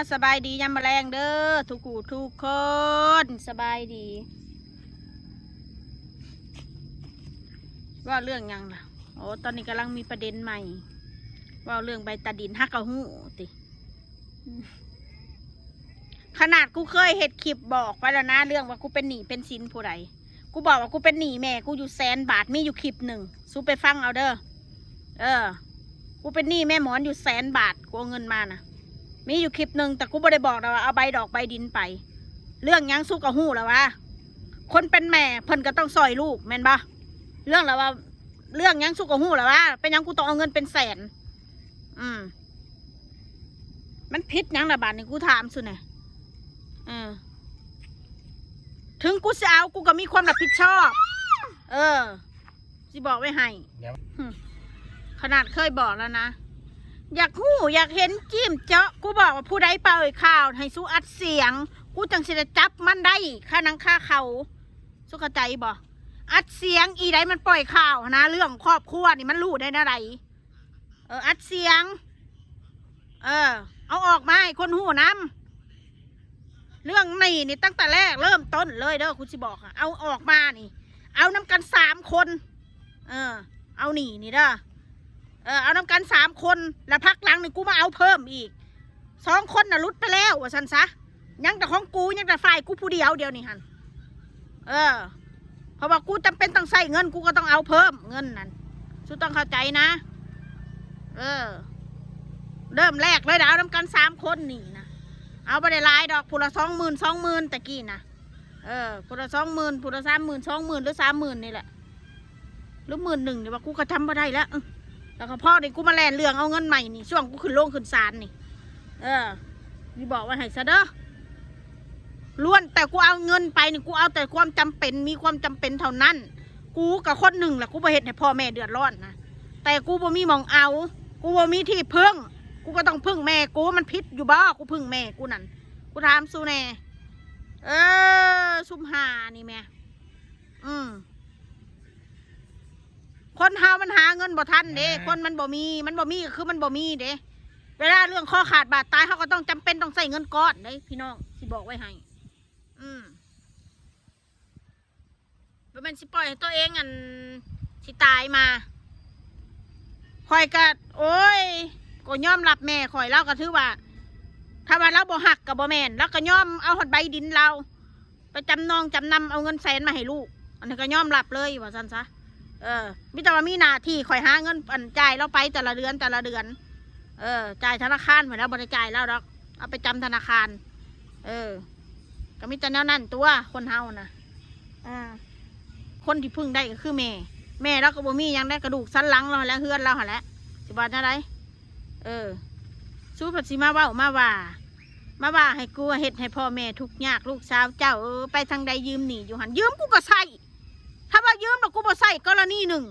สบายดียามแมลงเด้อทุกผู้ทุกคนสบายดีว่าเรื่องยังล่ะโอ้ตอนนี้กำลังมีประเด็นใหม่ว่าเรื่องใบตาดินฮักกะหูติขนาดกูเคยเห็ดคลิปบอกไปแล้วนะเรื่องว่ากูเป็นหนี้เป็นสินผู้ใดกูบอกว่ากูเป็นหนี้แม่กูอยู่100,000 บาทมีอยู่คลิปหนึ่งสู้ไปฟังเอาเด้อกูเป็นหนี้แม่หมอนอยู่100,000 บาทกูเอาเงินมานะมีอยู่คลิปหนึ่งแต่กูไม่ได้บอกนะว่าเอาใบดอกใบดินไปเรื่องยังสู้กับหูแล้ววะคนเป็นแม่เพิ่นก็ต้องซอยลูกแม่นปะเรื่องแล้วว่าเรื่องยังสู้กับหูแล้ววะเป็นยังกูต้องเอาเงินเป็นแสนมันพิษยังระบาดนี่กูถามสุดเนี่ยถึงกูจะเอากูก็มีความรับผิดชอบสิบอกไว้ให้ขนาดเคยบอกแล้วนะอยากหู้อยากเห็นจิ้มเจาะกูบอกว่าผู้ใดเป่าข่าวให้สู้อัดเสียงกูจังสิจะจับมันได้ค่านังค่าเขาสุขใจบอกอัดเสียงอีไดมันปล่อยข่าวนะเรื่องครอบครัวนี่มันรู้ได้นะไรอัดเสียงเอาออกมาให้คนหูน้ำเรื่องนี่ตั้งแต่แรกเริ่มต้นเลยเด้อคุณสิบอกค่ะเอาออกมานี่เอาน้ำกัน3 คนเอานี่เด้อเอาน้ำกัน3 คนแล้วพักหลังนี่กูมาเอาเพิ่มอีก2 คนน่ะรุดไปแล้วว่าสันซะยังแต่ของกูยังแต่ฝ่ายกูผู้เดียวนี่ฮันเพราะว่ากูจำเป็นต้องใส่เงินกูก็ต้องเอาเพิ่มเงินนั่นสุดต้องเข้าใจนะเริ่มแรกเลยเอาน้ำกัน3 คนนี่นะเอาไปได้หลายดอกผู้ละ20,000 ตะกี้นะผู้ละ20,000ผู้ละ30,000 20,000หรือ30,000นี่แหละหรือ11,000เนี่ยว่ากูก็ทำมาได้แล้วแล้วก็พ่อนี่กูมาแลนเรื่องเอาเงินใหม่นี่ช่วงกูขึ้นโรงขึ้นศาลนี่นี่บอกว่าให้ซะเด้อล้วนแต่กูเอาเงินไปนี่กูเอาแต่ความจำเป็นมีความจำเป็นเท่านั้นกูกับคนหนึ่งแหละกูบ่เฮ็ดให้พ่อแม่เดือดร้อนนะแต่กูบ่มีหม่องเอากูบ่มีที่พึ่งกูก็ต้องพึ่งแม่กูมันพิษอยู่บ้ากูพึ่งแม่กูนั่นกูถามสู้แน่ซุ่มหานี่แม่คนเฮามันหาเงินบ่ทันเด้คนมันบ่มีก็คือมันบ่มีเด้เวลาเรื่องข้อขาดบาดตายเขาก็ต้องจำเป็นต้องใส่เงินก้อนเด้พี่น้องสิบอกไว้ให้เป็นสิปล่อยให้ตัวเองสิตายมาคอยกัดโอ้ยก็ยอมรับแม่คอยเล่าก็ถือว่าถ้าว่าเราบ่หักกับบ่แม่นแล้วก็ยอมเอาหดใบดินเราไปจำนองจำนำเอาเงิน100,000มาให้ลูกอันนี้ก็ยอมรับเลยว่าซั่นซะมิแต่ว่ามีหน้าที่คอยหาเงินจ่ายเราไปแต่ละเดือนจ่ายธนาคารเหมือนเราบริจ่ายแล้วดอกเอาไปจำธนาคารก็มีแต่แนวนั้นตัวคนเฮานะคนที่พึ่งได้ก็คือแม่แล้วก็บ่มียังได้กระดูกสันหลังเราแล้วเฮือนเราหะแล้วสิบาทอะไรสู้ผัดสีมาว่าให้กูเฮ็ดให้พ่อแม่ทุกข์ยากลูกสาวเจ้าไปทางใดยืมหนีอยู่หันยืมกูก็ใส่ถ้าว่ายืมแล้วกูบ่ใส่กรณีหนึ่ง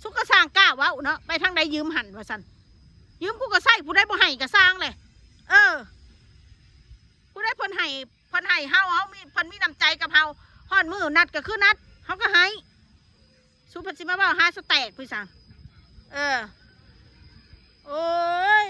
สุกก็สร้างกล้าว้าเนาะไปทางใดยืมหันว่าสันยืมกูก็ใส่ผู้ได้บ่ให้ก็สร้างเลยผู้ได้เพิ่นให้เฮามีเพิ่นมีน้ำใจกับเฮาฮอดมือนัดก็คือนัดเฮาก็ให้สู้ผัดสีมาว่าหาสแต็กพี่สั่งโอ้ย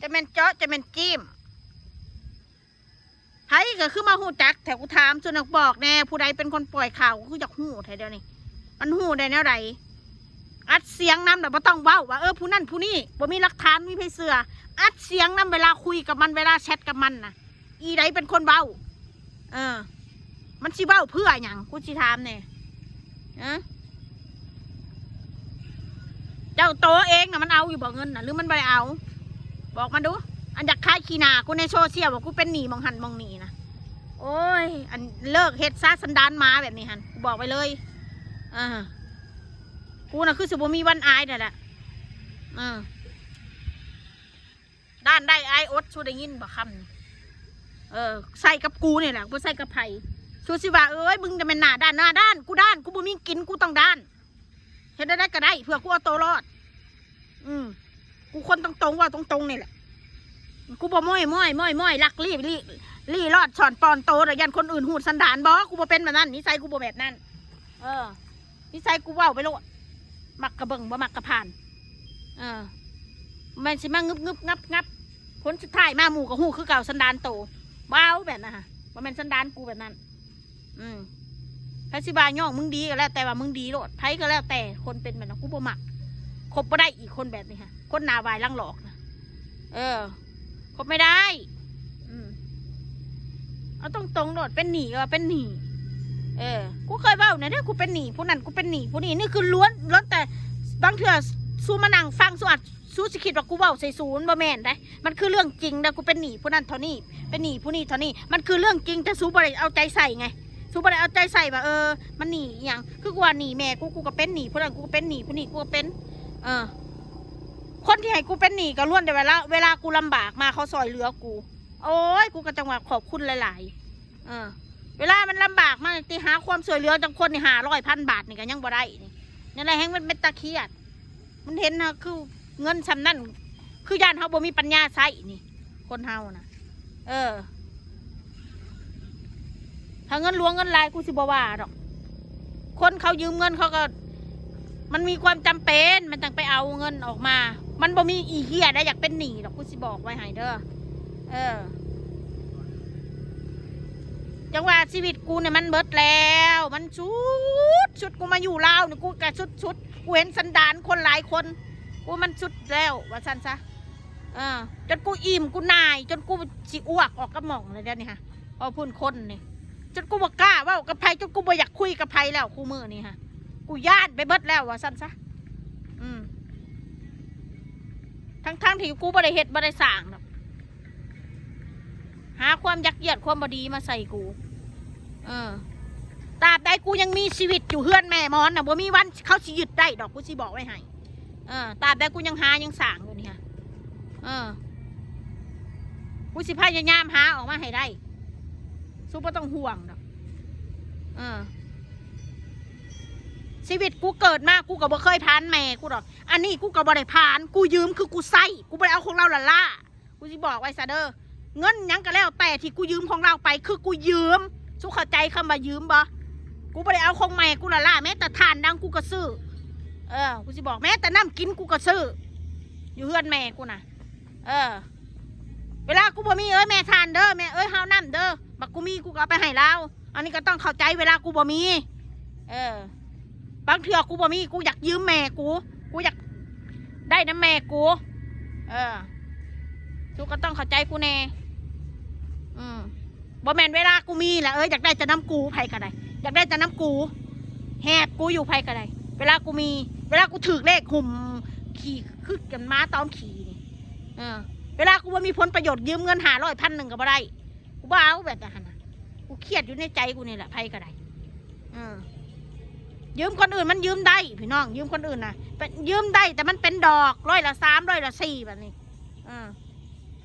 จะเป็นเจาะจะเป็นจิ้มไผก็คือมาหูจักแถวกูถามส่วนนักบอกแน่ผู้ใดเป็นคนปล่อยข่าวกูอยากหูแถวเดียวนี่มันหูได้แนวใดอัดเสียงนำแต่บ่ต้องเว้าว่าผู้นั่นผู้นี่บ่มีหลักฐานมีไผเสืออัดเสียงนำเวลาคุยกับมันเวลาแชทกับมันน่ะอีใดเป็นคนเว้ามันสิเว้าเพื่อหยังกูสิถามเนี่ยเจ้าโตเองน่ะมันเอาอยู่บ่เงินน่ะหรือมันไม่เอาบอกมันดูอันอยากคายขี้หนากูในโซเชียลบอกกูเป็นหนีมองหันมองหนีนะโอ้ยอันเลิกเฮ็ดซะสันดานมาแบบนี้ฮันกูบอกไปเลยกูน่ะคือสิบ่มีวันอายนั่นแหละด้านได้อายอดชูได้ยินบ่คำใส่กับกูนี่แหละกูใส่กับไผ่ชูสิว่ามึงจะเป็นหน้าด้านกูบ่มีกินกูต้องด้านเฮ็ดได้ก็ได้เพื่อกูเอาตัวรอดกูคนตรงว่าตรงนี่แหละกูบ่ม้อยลักลี่รอดสอนปอนโตแต่ยันคนอื่นหูดสันดานบอกกูบ่เป็นแบบนั้นนิสัยกูบ่แบบนั้นนิสัยกูเว้าไปโลดมักกระเบิงบ่มักกระผ่านแม มันสิมางึบงับผลสุดท้ายมาหมู่กับหูคือเก่าสันดานโตว้าวแบบนั้นฮะว่ามันสันดานกูแบบนั้นพระสิบาย่องมึงดีก็แล้วแต่ว่ามึงดีโลดไผก็แล้วแต่คนเป็นแบบนั้นกูบ่มักคบไม่ได้อีกคนแบบนี้ฮะคนหนาวายลังหลอกนะคบไม่ได้เอาตรงๆโลดเป็นหนีก็เป็นหนีกูเคยเบ้าเนี่ยกูเป็นหนีผู้นั้นกูเป็นหนีผู้นี้นี่คือล้วนแต่บางเถื่อสู้มานั่งฟังสู้อัดสู้สิคิดว่ากูเบ้าใส่ศูนย์บ่แม่นได้มันคือเรื่องจริงนะกูเป็นหนีผู้นั้นเท่านี้เป็นหนีผู้นี้เท่านี้มันคือเรื่องจริงแต่สู้บ่ได้เอาใจใส่ไงสู้บ่ได้เอาใจใส่ว่ามันหนีอย่างคือกูว่าหนีแม่กูก็เป็นหนีผู้นั้นกูก็เป็นหนีผู้นี้กูก็เป็นคนที่ให้กูเป็นหนีก็ล้วนแต่เวลากูลำบากมาเขาซอยเหลือกูโอ้ยกูก็จังหวะขอบคุณหลายๆเวลามันลำบากมาตีหาความสวยเหลือจังคนนี่500,000 บาทนี่ก็ยังบ่ได้นี่อะไรแห้งมันเป็นตะเคียดมันเห็นนะคือเงินซ้ำนั่นคือย่านเขาบ่มีปัญญาใช้นี่คนเฮานะถ้าเงินหลวงเงินลายกูสิบ่ว่าดอกคนเขายืมเงินเขาก็มันมีความจำเป็นมันต้องไปเอาเงินออกมามันบ่มีอีเหี้ยได้อยากเป็นหนี้ดอกกูสิบอกไว้ให้เด้อจังหวะชีวิตกูเนี่ยมันเบิดแล้วมันชุดกูมาอยู่ลาวเนี่ยกูกะชุดกูเห็นสันดานคนหลายคนกูมันชุดแล้วว่าซันซะจนกูอิ่มกูนายจนกูสิอ้วกออกกระหม่องเลยเดี๋ยวนี้ฮะพอพูดคนนี่จนกูบ่กล้าว่ากับไผจนกูบ่อยากคุยกับไผแล้วคู่มือนี่ฮะกูญาติไปเบิดแล้วว่าซันซะทั้งที่กูบ่ได้เฮ็ดบ่ได้สร้างหรอกหาความยักเยียดความบดีมาใส่กูตราบใดกูยังมีชีวิตอยู่เฮือนแม่มอนน่ะบ่มีวันเขาสิยึดได้ดอกกูสิบอกไว้ให้ตราบใดกูยังหายังสร้างอยู่นี่ฮะกูสิพยายามหาออกมาให้ได้สู้บ่ต้องห่วงดอกชีวิตกูเกิดมากูก็บ่เคยผ่านแม่กูดอกอันนี้กูก็บ่ได้ผ่านกูยืมคือกูใส่กูบ่ได้เอาของเราล่ะกูสิบอกไว้ซะเด้อเงินยังก็แล้วแต่ที่กูยืมของเราไปคือกูยืมสู้เข้าใจคำว่ายืมบ่กูไม่ได้เอาของแม่กูล่ะแม้แต่ทานดังกูก็ซื้อกูสิบอกแม้แต่น้ำกินกูก็ซื้ออยู่เฮือนแม่กูน่ะเวลากูบ่มีแม่ทานเด้อแม่เฮาน้ำเด้อบักกูมีกูก็เอาไปให้เราอันนี้ก็ต้องเข้าใจเวลากูบ่มีบางเทื่อกูบ่มีกูอยากยืมแม่กูอยากได้น้ำแม่กูทุกก็ต้องเข้าใจกูแน่บ่แม่นเวลากูมีแหละอยากได้จะน้ำกูไผก็ได้อยากได้จะน้ำกูแหบกูอยู่ไผก็ได้เวลากูมีเวลากูถือเลขหุ่มขี่คือกันม้าตอมขี่นี่เวลากูว่ามีผลประโยชน์ยืมเงิน500,000ก็บ่ได้กูบ้าแบบนั้นนะกูเครียดอยู่ในใจกูนี่แหละไผก็ได้ยืมคนอื่นมันยืมได้พี่น้องยืมคนอื่นนะยืมได้แต่มันเป็นดอก100 ละ 3 100 ละ 4แบบนี้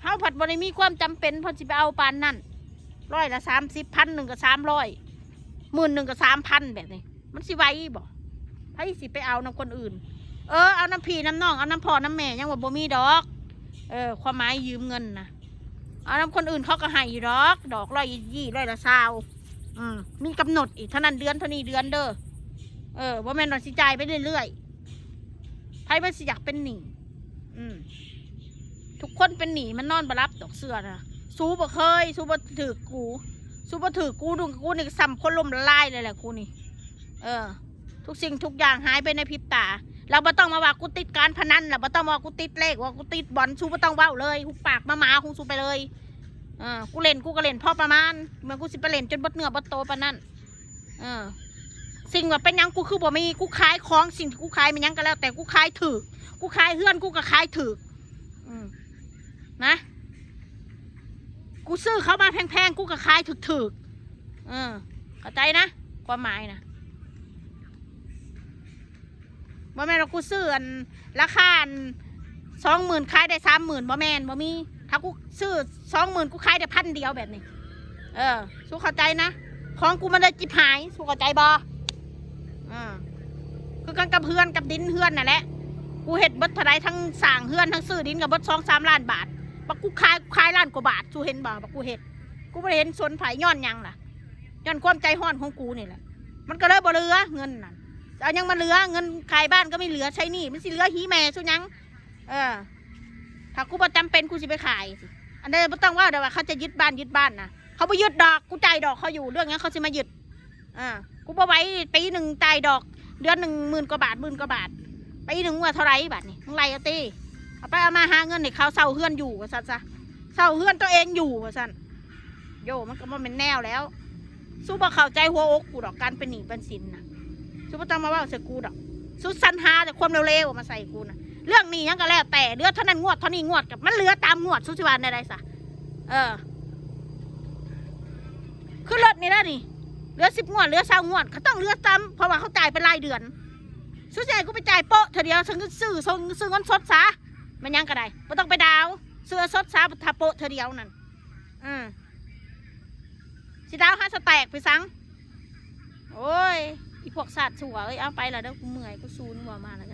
เฮาผัดบริมีความจำเป็นพอสิไปเอาปานนั่น100 ละ 30 1,000ก็300 10,000ก็3,000แบบนี้มันสิไหวบ่ไผสิไปเอาน้ำคนอื่นเอาน้ำพี่น้ำน้องเอาน้ำพ่อน้ำแม่ยังว่าบ่มีดอกความหมายยืมเงินนะเอาน้ำคนอื่นเขาก็ให้อยู่ดอก120 100 ละ 20มีกำหนดอีกเท่านั้นเดือนเท่านี้เดือนเด้อว่าแม่นเราสิจ่ายไปเรื่อยๆไผมันสิอยากเป็นหนี้ทุกคนเป็นหนี้มันนอนบ่รับดอกเสื้อนะสู้บ่เคยสู้บ่ถือกูสู้บ่ถือกูดูกูนี่ซ้ำคนล้มละลายเลยแหละกูนี่ทุกสิ่งทุกอย่างหายไปในพริบตาเราบ่ต้องมาว่ากูติดการพนันเราบ่ต้องมาว่ากูติดเลขว่ากูติดบอลสู้บ่ต้องเว้าเลยหุบปากมาหมาคงสู้ไปเลยกูเล่นกูก็เล่นพอประมาณเมื่อกูสิไปเล่นจนบดเนื้อบดโตปานนั้นสิ่งว่าเป็นยังกูคือบ่มีกูขายของสิ่งที่กูขายมันยังก็แล้วแต่กูขายถือกูขายเฮือนกูก็ขายถือนะกูซื้อเขามาแพงๆกูก็ขายถือเข้าใจนะความหมายนะบ่แม่นว่ากูซื้อราคา20,000ขายได้30,000บ่แม่นบ่มีถ้ากูซื้อ20,000กูขายได้1,000 เดียวแบบนี้สู้เข้าใจนะของกูมันเลยจิบหายสู้เข้าใจบ่คือกันกับเฮือนกับดินเฮือนนั่นแหละกูเห็ดบดเท่าไรทั้งสร้างเฮือนทั้งซื้อดินกับบด2-3 ล้านบาทบักกูขายล้านกว่าบาทสู้เห็นบ่บักกูเห็ดกูไม่เห็นสนไผ่ย้อนยังล่ะย้อนความใจห้อนของกูนี่แหละมันก็เลยบ่เหลือเงินนั่นเอายังมาเหลือเงินขายบ้านก็ไม่เหลือใช้หนี้มันสิเหลือหีแม่สู้ยัง ากูบ่จำเป็นกูสิไปขายสิอันนี้ไม่ต้องว่าเดี๋ยวว่าเขาจะยึดบ้านนะเขาไปยึดดอกกูจ่ายดอกเขาอยู่เรื่องนี้เขาจะมายึดกูบ่ไว้ปีหนึ่งจ่ายดอกเดือน10,000 กว่าบาทปีหนึ่งว่าเท่าไรบาทนี่มึงไรเอาตีเอาไปเอามาหาเงินให้เขาเศร้าเฮือนอยู่ว่าซั่นซะเศร้าเฮือนตัวเองอยู่ว่าซั่นโยมันก็มันเป็นแนวแล้วสู้บ่เข้าใจหัวอกกูดอกการเป็นหนี้เป็นสินนะสู้บ่ต้องมาว่าใส่กูดอกสู้สันหาแต่ความเร็วๆมาใส่กูนะเรื่องนี้ยังก็แล้วแต่เดือนเท่านั้นงวดเท่านี้งวดกับมันเหลือตามงวดสู้สิวันใดๆซะคือรถนี่แล้วนี่เหลือ10 งวดเหลือ20 งวดเขาต้องเหลือตามเพราะว่าเขาจ่ายเป็นรายเดือนสู้ใจกูไปจ่ายโป๊ะเธอเดียวซื้อเงินสดซะมันยังก็ได้ไม่ต้องไปดาวซื้อสดซะถ้าโป๊ะเธอเดียวนั่นสิดาวหาสแต็กไปซังโอ้ยอีพวกสัตว์สัวเอ้ยเอาไปแล้วเด้อกูเมื่อยกูซูนหัวมาแล้ว